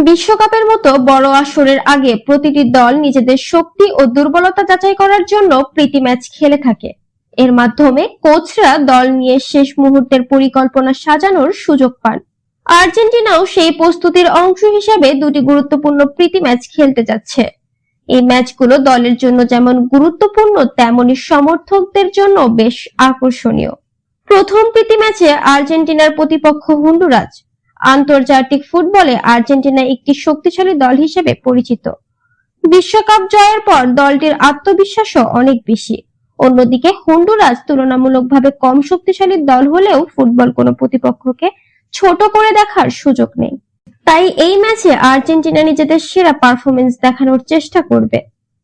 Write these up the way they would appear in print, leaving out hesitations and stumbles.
বিশ্বকাপের মতো বড় আসরের আগে প্রতিটি দল নিজেদের শক্তি ও দুর্বলতা যাচাই করার জন্য প্রীতি ম্যাচ খেলে থাকে। এর মাধ্যমে কোচরা দল নিয়ে শেষ মুহূর্তের পরিকল্পনা সাজানোর সুযোগ পান। আর্জেন্টিনাও সেই প্রস্তুতির অংশ হিসেবে দুটি গুরুত্বপূর্ণ প্রীতি ম্যাচ খেলতে যাচ্ছে। এই ম্যাচগুলো দলের জন্য যেমন গুরুত্বপূর্ণ, তেমনি সমর্থকদের জন্য বেশ আকর্ষণীয়। প্রথম প্রীতি ম্যাচে আর্জেন্টিনার প্রতিপক্ষ হন্ডুরাস। আন্তর্জাতিক ফুটবলে আর্জেন্টিনা একটি শক্তিশালী দল হিসেবে পরিচিত। বিশ্বকাপ জয়ের পর দলটির আত্মবিশ্বাসও অনেক বেশি। অন্যদিকে হন্ডুরাস তুলনামূলকভাবে কম শক্তিশালী দল হলেও ফুটবল কোনো প্রতিপক্ষকে ছোট করে দেখার সুযোগ নেই। তাই এই ম্যাচে আর্জেন্টিনা নিজেদের সেরা পারফরমেন্স দেখানোর চেষ্টা করবে।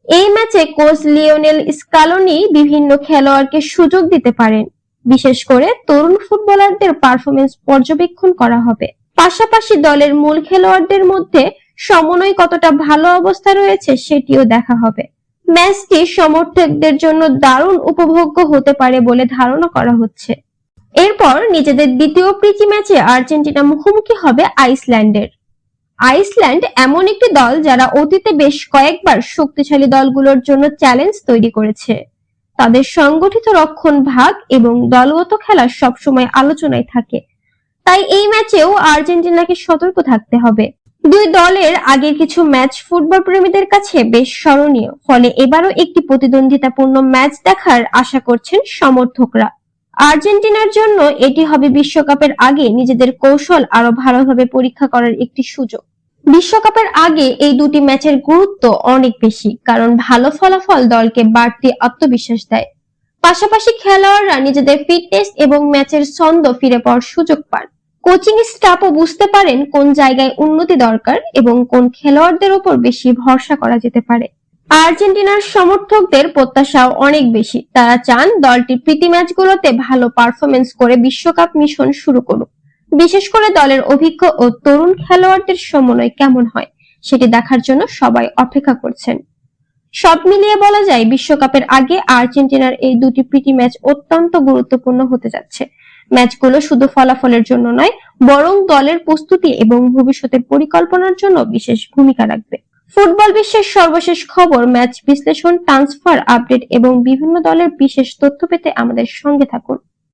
এই ম্যাচে কোচ লিওনেল স্কালোনি বিভিন্ন খেলোয়াড়কে সুযোগ দিতে পারেন। বিশেষ করে তরুণ ফুটবলারদের পারফরমেন্স পর্যবেক্ষণ করা হবে। পাশাপাশি দলের মূল খেলোয়াড়দের মধ্যে সমন্বয় কতটা ভালো অবস্থা রয়েছে সেটিও দেখা হবে। ম্যাচটি সমর্থকদের জন্য দারুণ উপভোগ্য হতে পারে বলে ধারণা করা হচ্ছে। এরপর নিজেদের দ্বিতীয় প্রীতি ম্যাচে আর্জেন্টিনা মুখোমুখি হবে আইসল্যান্ডের। আইসল্যান্ড এমন একটি দল যারা অতীতে বেশ কয়েকবার শক্তিশালী দলগুলোর জন্য চ্যালেঞ্জ তৈরি করেছে। তাদের সংগঠিত রক্ষণ ভাগ এবং দলগত খেলা সবসময় আলোচনায় থাকে। তাই এই ম্যাচেও আর্জেন্টিনাকে সতর্ক থাকতে হবে। দুই দলের আগের কিছু ম্যাচ ফুটবল প্রেমীদের কাছে বেশ স্মরণীয়, ফলে এবারও একটি প্রতিদ্বন্দ্বিতাপূর্ণ ম্যাচ দেখার আশা করছেন সমর্থকরা। আর্জেন্টিনার জন্য এটি হবে বিশ্বকাপের আগে নিজেদের কৌশল আরো ভালোভাবে পরীক্ষা করার একটি সুযোগ। বিশ্বকাপের আগে এই দুটি ম্যাচের গুরুত্ব অনেক বেশি, কারণ ভালো ফলাফল দলকে বাড়তি আত্মবিশ্বাস দেয়। পাশাপাশি খেলোয়াড়রা নিজেদের ফিটনেস এবং ম্যাচের ছন্দ ফিরে পাওয়ার সুযোগ পান। কোচিং স্টাফও বুঝতে পারেন কোন জায়গায় উন্নতি দরকার এবং কোন খেলোয়াড়দের উপর বেশি ভরসা করা যেতে পারে। আর্জেন্টিনার সমর্থকদের প্রত্যাশাও অনেক বেশি। তারা চান দলটি প্রীতি ম্যাচগুলোতে ভালো পারফরমেন্স করে বিশ্বকাপ মিশন শুরু করুক। বিশেষ করে দলের অভিজ্ঞ ও তরুণ খেলোয়াড়দের সমন্বয় কেমন হয় সেটি দেখার জন্য সবাই অপেক্ষা করছেন। সব মিলিয়ে বলা যায় বিশ্বকাপের আগে আর্জেন্টিনার এই দুটি প্রীতি ম্যাচ অত্যন্ত গুরুত্বপূর্ণ হতে যাচ্ছে। ম্যাচগুলো শুধু ফলাফলের জন্য নয়, বরং দলের প্রস্তুতি এবং ভবিষ্যতের পরিকল্পনার জন্য বিশেষ ভূমিকা রাখবে। ফুটবল বিশ্বের সর্বশেষ খবর, ম্যাচ বিশ্লেষণ, ট্রান্সফার আপডেট এবং বিভিন্ন দলের বিশেষ তথ্য পেতে আমাদের সঙ্গে থাকুন।